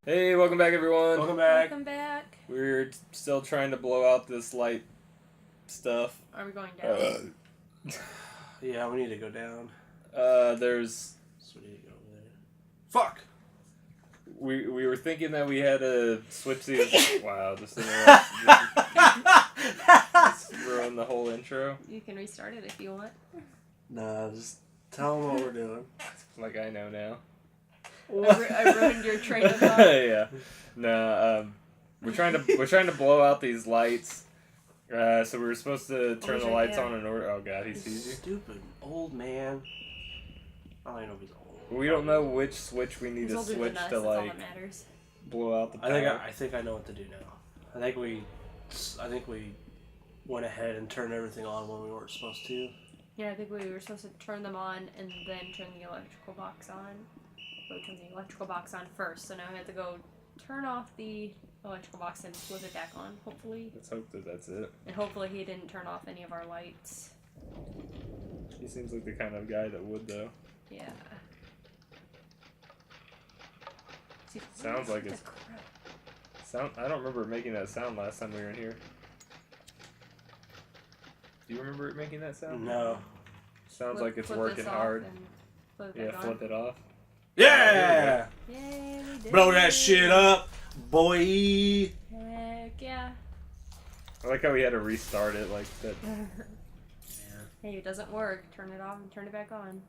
Hey, welcome back, everyone. Welcome back. Welcome back. We're still trying to blow out this light stuff. Are we going down? Yeah, we need to go down. There's... So we need to go over there. Fuck! We were thinking that we had to switch these... Wow, just ruined the whole intro. You can restart it if you want. Nah, just tell them what we're doing. Like I know now. I ruined your train of thought. Yeah. No, we're trying to blow out these lights. So we were supposed to turn the lights on in order. Oh god, he sees you. Stupid old man. I don't even know if he's old. We don't know which switch we need to switch to like blow out the power. I think I know what to do now. I think we went ahead and turned everything on when we weren't supposed to. Yeah, I think we were supposed to turn them on and then turn the electrical box on. We turned the electrical box on first, so now we have to go turn off the electrical box and flip it back on, hopefully. Let's hope that that's it. And hopefully he didn't turn off any of our lights. He seems like the kind of guy that would, though. Yeah. Sounds like it's... I don't remember making that sound last time we were in here. Do you remember it making that sound? No. Sounds like it's working hard. Flip it off. Yeah! Yay, we did Blow it. that shit up, boy! Heck yeah. I like how we had to restart it like that. Hey, it doesn't work. Turn it off and turn it back on.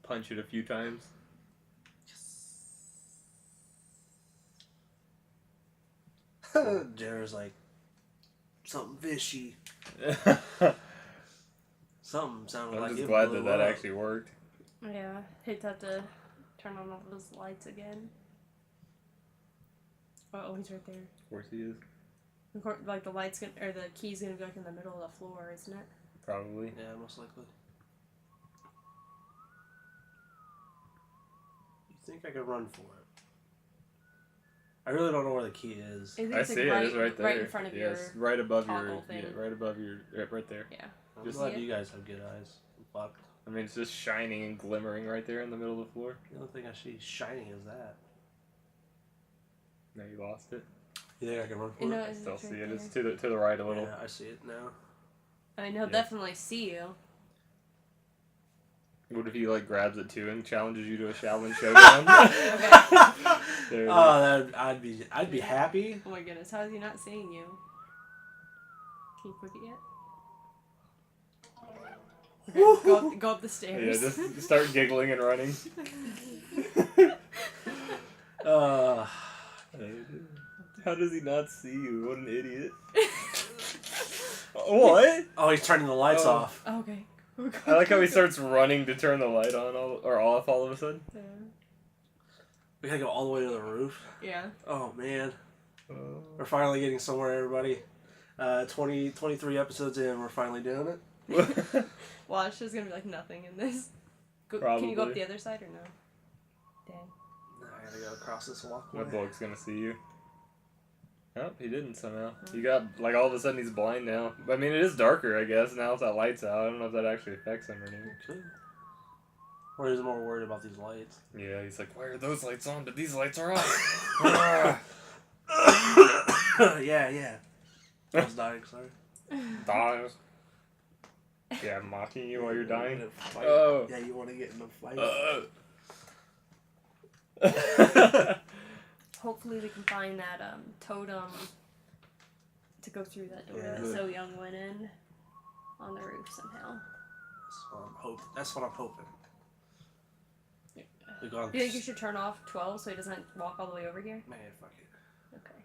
Punch it a few times. Jared's like, something fishy. Something sounded like I'm it just glad blew that up. actually worked. Yeah, he'd have to turn on all those lights again. Oh, he's right there. Of course he is. Of course, like the light's gonna, or the key's gonna be like in the middle of the floor, isn't it? Probably. Yeah, most likely. You think I could run for it? I really don't know where the key is. I see it. It's right there. Right in front of your right above your. toggle thing. Yeah, right above your. Yeah, right there. Yeah. I'm Just glad see it? you guys have good eyes. I'm fucked. I mean, it's just shining and glimmering right there in the middle of the floor. The only thing I see shining is that. No, you lost it. You think I can run for No, it? I still it's see right it. there. It's to the right a little. Yeah, I see it now. I mean, he'll Yeah. definitely see you. What if he like grabs it too and challenges you to a Shaolin showdown? There it is. Oh, I'd be happy. Oh my goodness, how is he not seeing you? Can you click it yet? Okay, go up the stairs. Yeah, just start giggling and running. How does he not see you? What an idiot. What? Oh, he's turning the lights off. Oh, okay. I like how he starts running to turn the light on or off all of a sudden. Yeah. We gotta go all the way to the roof. Yeah. Oh man, we're finally getting somewhere, everybody. 23 episodes in, we're finally doing it. Watch, there's gonna be like nothing in this. Probably. Can you go up the other side or no? Dang. I gotta go across this walkway. My bloke's gonna see you. Oh, he didn't somehow. You got, like, all of a sudden he's blind now. I mean, it is darker, I guess, now that light's out. I don't know if that actually affects him or anything. Could. Or he's more worried about these lights. Yeah, he's like, why are those lights on, but these lights are off? Yeah. I was dying, sorry. Dying. Yeah, I'm mocking you while you're dying. Oh. Yeah, you want to get in a fight. Hopefully we can find that totem to go through that door that So Young went in on the roof somehow. That's what I'm hoping. Yeah. You Do you think you should turn off 12 so he doesn't walk all the way over here? Man, fuck it. Okay.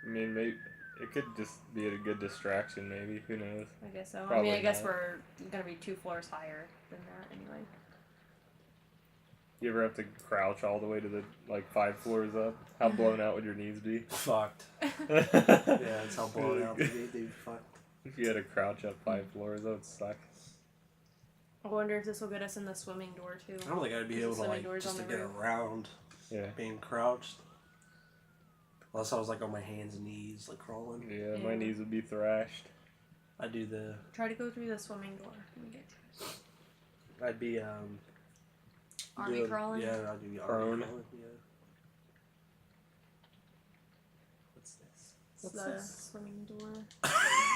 I mean, maybe it could just be a good distraction, maybe. Who knows? I guess so. Probably I guess not. we're gonna be 2 floors higher than that anyway. You ever have to crouch all the way to the, 5 floors up? How blown out would your knees be? Fucked. Yeah, that's how blown out they'd be fucked. If you had to crouch up 5 floors, that would suck. I wonder if this will get us in the swimming door too. I don't think I'd be able to just to get around being crouched. Unless I was on my hands and knees crawling. Yeah, my knees would be thrashed. I'd do the... Try to go through the swimming door. Let me get to it. I'd be Army crawling? Yeah, I'd do the Prone. army crawling, yeah. It's the swinging door.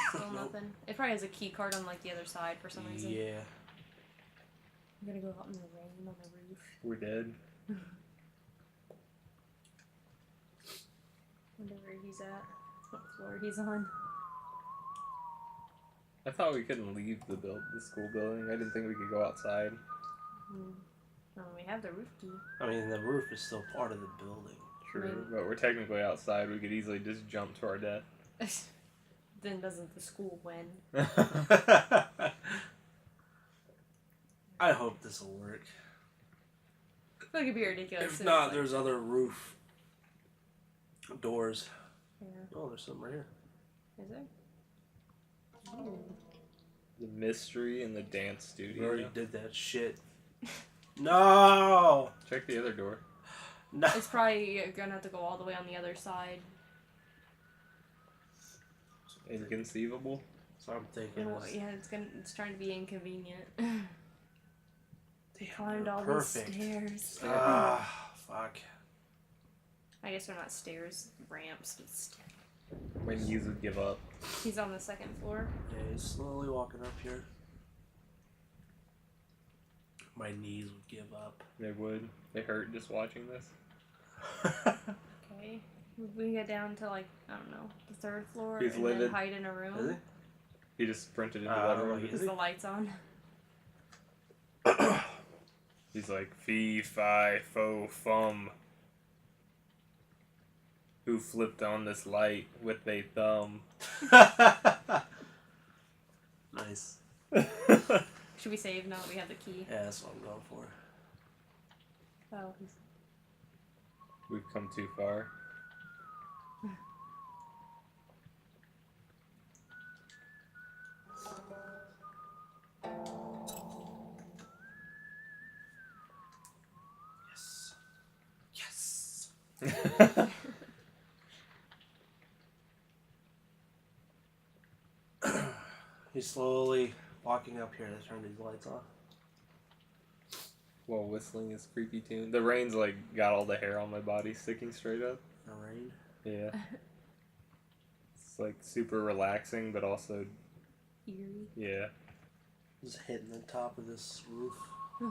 Still nothing. It probably has a key card on like the other side for some reason. Yeah. I'm gonna go out in the rain on the roof. We're dead. Wonder where he's at. What floor he's on. I thought we couldn't leave the school building. I didn't think we could go outside. Well, we have the roof key. I mean, the roof is still part of the building. True, but we're technically outside. We could easily just jump to our death. Then doesn't the school win? I hope this will work. I feel like it'd be ridiculous. If not, there's other roof doors. Yeah. Oh, there's something right here. Is there? The mystery in the dance studio. We already did that shit. No! Check the other door. No. It's probably gonna have to go all the way on the other side. Inconceivable. So I'm thinking. Yeah, it's trying to be inconvenient. Damn, Climbed all these stairs. Fuck. I guess they're not stairs, ramps, but stairs. My knees would give up. He's on the second floor. Yeah, he's slowly walking up here. My knees would give up. They would. They hurt just watching this. Okay. We can get down to like, I don't know, the third floor He's and livid. then hide in a room. Is He just sprinted into that room. Is the lights on? He's like, fee, fi, fo, fum. Who flipped on this light with a thumb? Nice. Should we save now that we have the key? Yeah, that's what I'm going for. Oh, We've come too far. Yes. He's slowly walking up here to turn these lights on. While whistling his creepy tune. The rain's like got all the hair on my body sticking straight up. The rain? Yeah. It's like super relaxing, but also eerie. yeah. Just hitting the top of this roof. This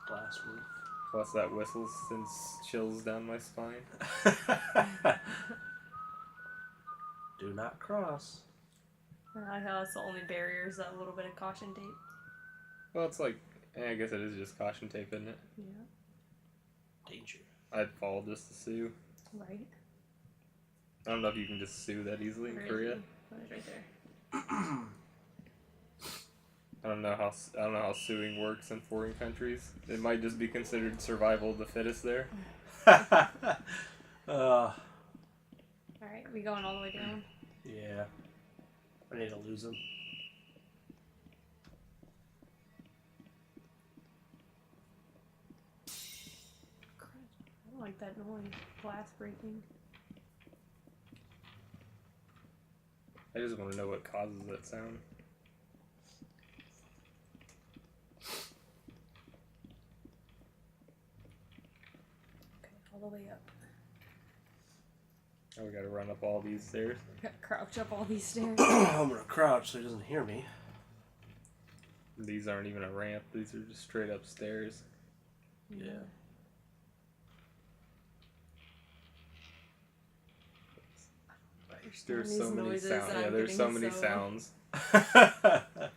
glass roof. Plus that whistle sends chills down my spine. Do not cross. I like how that's the only barrier is that little bit of caution tape. Well, it's like, I guess it is just caution tape, isn't it? Yeah. Danger. I'd fall just to sue. Right. I don't know if you can just sue that easily in Where is Korea. he? Oh, he's right there. I don't know how suing works in foreign countries. It might just be considered survival of the fittest there. Alright, we going all the way down? Yeah. I need to lose him. I don't like that noise. Glass breaking. I just want to know what causes that sound. Okay, all the way up. Oh, we gotta run up all these stairs. Gotta crouch up all these stairs. I'm gonna crouch so he doesn't hear me. These aren't even a ramp. These are just straight up stairs. Yeah. There's These so many noises sounds. and Yeah, I'm there's so getting many so- sounds. Paranoid.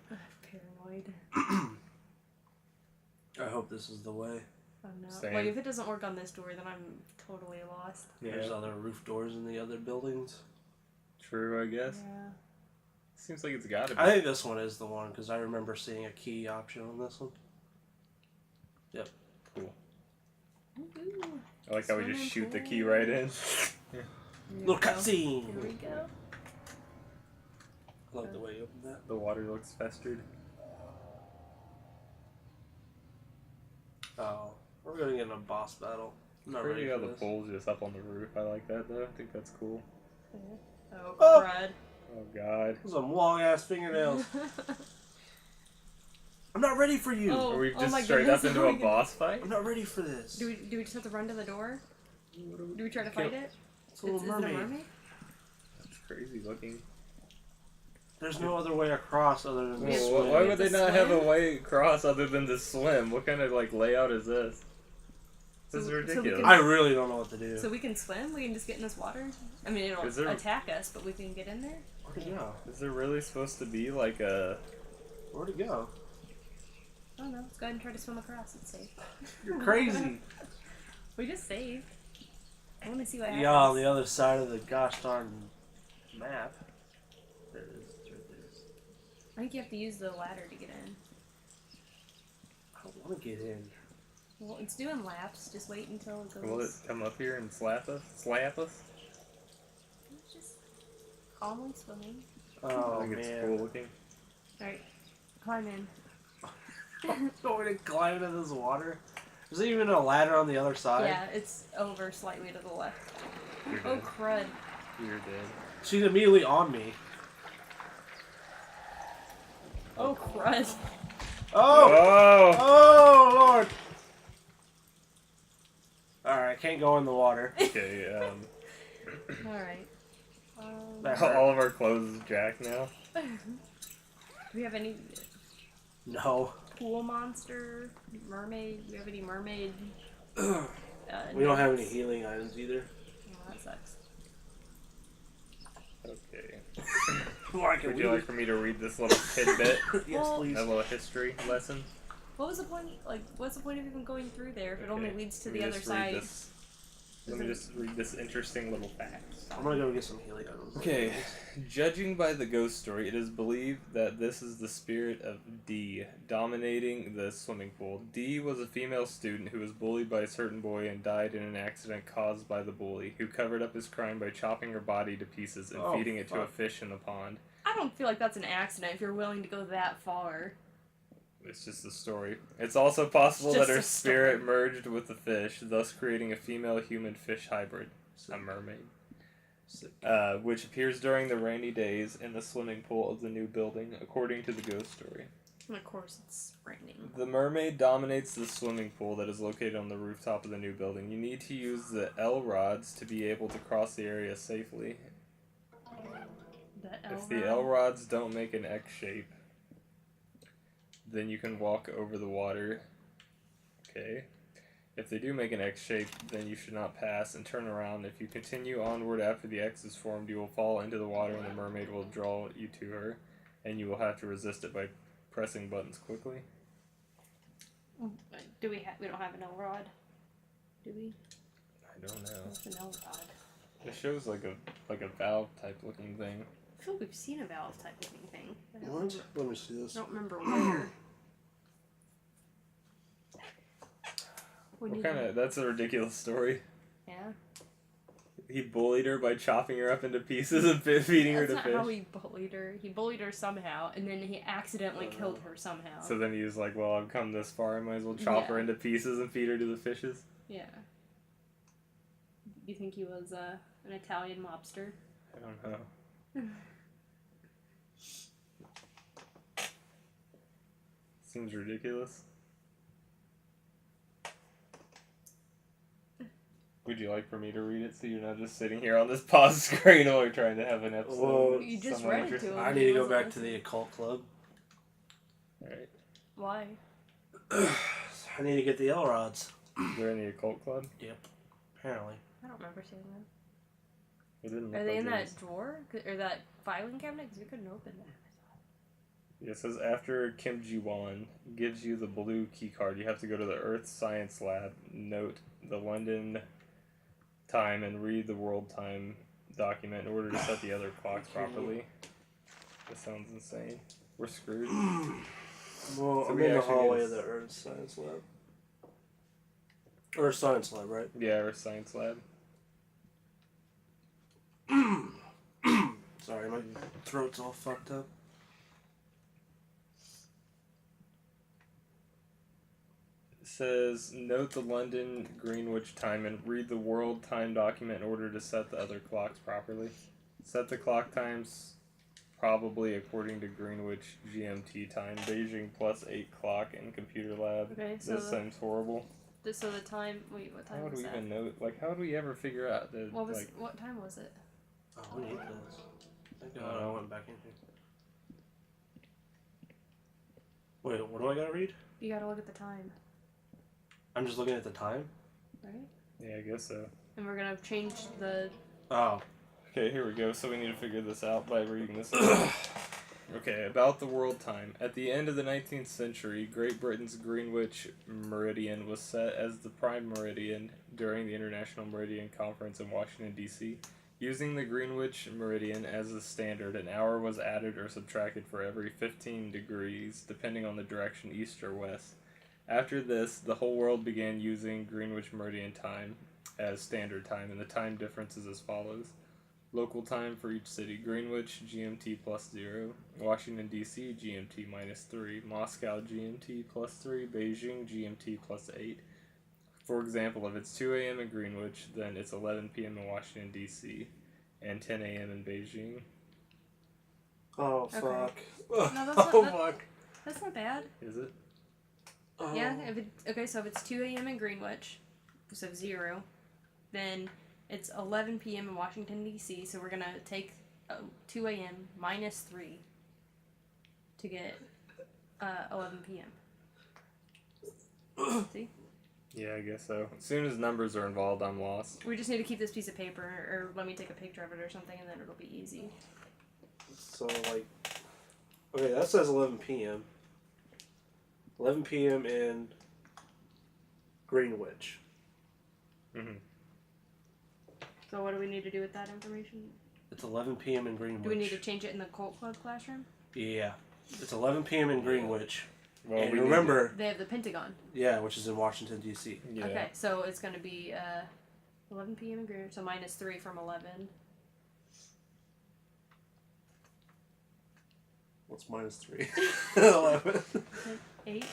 I hope this is the way. Oh no. Same. Like if it doesn't work on this door, then I'm totally lost. Yeah, There's other roof doors in the other buildings. true, I guess. Yeah. Seems like it's gotta be. I think this one is the one because I remember seeing a key option on this one. Yep. Cool. Ooh. I like how we just Swimming shoot the pool. key right in. Here we Little go. cutscene. Here we go. I like the way you opened that. The water looks festered. Oh, we're gonna get in a boss battle. I'm not Pretty ready how for the this. pole's just up on the roof. I like that though. I think that's cool. Yeah. Oh, Oh! crud. Oh god. Some long ass fingernails. I'm not ready for you. Oh. Are we just my straight goodness, up into oh a my boss fight? I'm not ready for this. Do we just have to run to the door? Do we try to fight it? It's a little Is it a mermaid. mermaid? crazy looking. There's no other way across other than to Well, swim. why would they not have a way across other than to swim? What kind of like layout is this? This is ridiculous. I really don't know what to do. So we can swim? We can just get in this water? I mean, it'll attack us, but we can get in there? Where'd it go? Is there really supposed to be like a... Where'd it go? I don't know. Let's go ahead and try to swim across. It's safe. You're crazy. We just saved. I want to see what happens. Yeah, on the other side of the gosh darn map. There it is. It's right there. I think you have to use the ladder to get in. I don't want to get in. Well, it's doing laps. Just wait until it goes. Will it come up here and slap us? Slap us? It's just calmly swimming. Oh, I think it's man. cool looking. Alright, climb in. Going to climb into this water? Is there even a ladder on the other side? Yeah, it's over slightly to the left. You're Oh, dead. crud. You're dead. She's immediately on me. Oh, crud. Oh! Oh, Lord! Alright, I can't go in the water. Okay, Alright. all of our clothes is jacked now. Do we have any No. pool monster, mermaid? Do we have any mermaid? We don't have any healing items either. Oh, that sucks. Okay. Like Would you like for me to read this little tidbit? Yes, Well, please. A little history lesson? What was the point? Like, what's the point of even going through there if it only leads to Let me the other just read side? this. Let me just read this interesting little fact. I'm gonna go get some healing items. Okay, judging by the ghost story, it is believed that this is the spirit of D dominating the swimming pool. D was a female student who was bullied by a certain boy and died in an accident caused by the bully, who covered up his crime by chopping her body to pieces and feeding it to a fish in the pond. I don't feel like that's an accident if you're willing to go that far. It's just a story. It's also possible Just that her a spirit story. merged with the fish, thus creating a female-human-fish hybrid, a mermaid. Which appears during the rainy days in the swimming pool of the new building, according to the ghost story. And of course, it's raining. The mermaid dominates the swimming pool that is located on the rooftop of the new building. You need to use the L rods to be able to cross the area safely. If the L rods don't make an X shape, then you can walk over the water. Okay. If they do make an X shape, then you should not pass and turn around. If you continue onward after the X is formed, you will fall into the water and the mermaid will draw you to her, and you will have to resist it by pressing buttons quickly. Do we have? We don't have an L rod. Do we? I don't know. What's an L rod? It shows like a valve type looking thing. I feel like we've seen a valve type looking thing. But Let me see this. I don't remember where. What kind of? That's a ridiculous story. Yeah. He bullied her by chopping her up into pieces and feeding her to That's fish. not how he bullied her. He bullied her somehow, and then he accidentally killed her somehow. So then he was like, well, I've come this far, I might as well chop her into pieces and feed her to the fishes. Yeah. You think he was an Italian mobster? I don't know. Seems ridiculous. Would you like for me to read it so you're not just sitting here on this pause screen while we're trying to have an episode? Whoa. You just somewhat read it interesting? to him. I need to go back to the occult club. Alright. Why? I need to get the L rods. They're in the occult club? Yep. Apparently. I don't remember seeing them. It didn't Are look they like in it that was- drawer? Or that filing cabinet? Because we couldn't open that. Yeah, it says after Kim Ji-won gives you the blue key card, you have to go to the Earth Science Lab, note the London time, and read the world time document in order to set the other clocks properly. This sounds insane. We're screwed. Well, So I'm we in the actually hallway need of to the Earth Science Lab. Earth Science Lab, right? Yeah, Earth Science Lab. Sorry, my throat's all fucked up. It says, note the London Greenwich time and read the world time document in order to set the other clocks properly. Set the clock times probably according to Greenwich GMT time. Beijing plus 8 clock in computer lab. Okay, so This sounds horrible. So the time... Wait, what time How would was we that? even know? Like, how would we ever figure out that, What like... time was it? Oh, we need this. Thank God I went back in here. Wait, what do I gotta read? You gotta look at the time. I'm just looking at the time? Right? Yeah, I guess so. And we're gonna change the... Oh. Okay, here we go. So we need to figure this out by reading this. Okay, about the world time. At the end of the 19th century, Great Britain's Greenwich meridian was set as the prime meridian during the International Meridian Conference in Washington, D.C. Using the Greenwich meridian as a standard, an hour was added or subtracted for every 15 degrees, depending on the direction east or west. After this, the whole world began using Greenwich meridian time as standard time, and the time difference is as follows. Local time for each city: Greenwich, GMT plus 0, Washington, D.C., GMT minus 3, Moscow, GMT plus 3, Beijing, GMT plus 8. For example, if it's 2 a.m. in Greenwich, then it's 11 p.m. in Washington, D.C., and 10 a.m. in Beijing. Oh, fuck. Okay. No, Fuck. That's not bad. Is it? Oh. Yeah, so if it's 2 a.m. in Greenwich, so 0, then it's 11 p.m. in Washington, D.C., so we're going to take 2 a.m. minus 3 to get 11 p.m. See? Yeah, I guess so. As soon as numbers are involved, I'm lost. We just need to keep this piece of paper, or let me take a picture of it or something, and then it'll be easy. So, like... Okay, that says 11 p.m. 11 p.m. in Greenwich. Mm-hmm. So what do we need to do with that information? It's 11 p.m. in Greenwich. Do we need to change it in the Cult Club classroom? Yeah. It's 11 p.m. in Greenwich. Well, and remember... They have the Pentagon. Yeah, which is in Washington, D.C. Yeah. Okay, so it's going to be 11 p.m. in Greenwich, so minus 3 from 11. What's minus 3? 11. 8?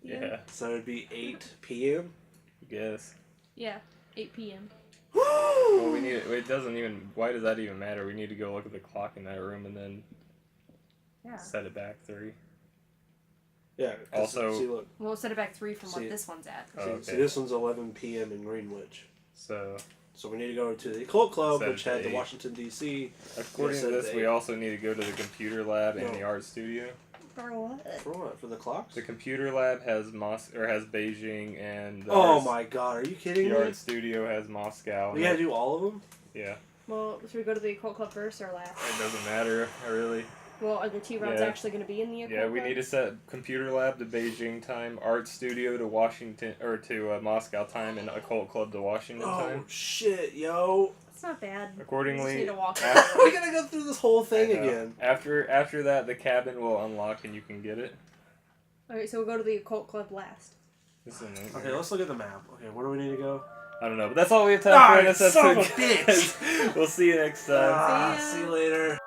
Yeah. So it'd be 8 p.m.? I guess. Yeah, 8 p.m. Well, we need it doesn't even... Why does that even matter? We need to go look at the clock in that room and then set it back 3. Yeah. Also... See, look. We'll set it back 3 from what this one's at. Oh, okay. See, this one's 11 p.m. in Greenwich. So we need to go to the Cult Club, which had the 8. Washington, D.C. According to this, we also need to go to the computer lab and the art studio. For what? For what? For the clocks? The computer lab has has Beijing, and my god, are you kidding me? The art studio has Moscow. We gotta do all of them? Yeah. Well, should we go to the Occult Club first or last? It doesn't matter, really. Well, are the 2 rounds actually going to be in the Occult Club? Yeah, we Club? need to set computer lab to Beijing time, art studio to Washington, or to Moscow time, and Occult Club to Washington time. Oh shit, yo! It's not bad. Accordingly, we just need to walk we gotta go through this whole thing again. After that, the cabin will unlock and you can get it. Alright, so we'll go to the Occult Club last. Okay, let's look at the map. Okay, where do we need to go? I don't know, but that's all we have time for in this episode. Son of a bitch! We'll see you next time. See you later.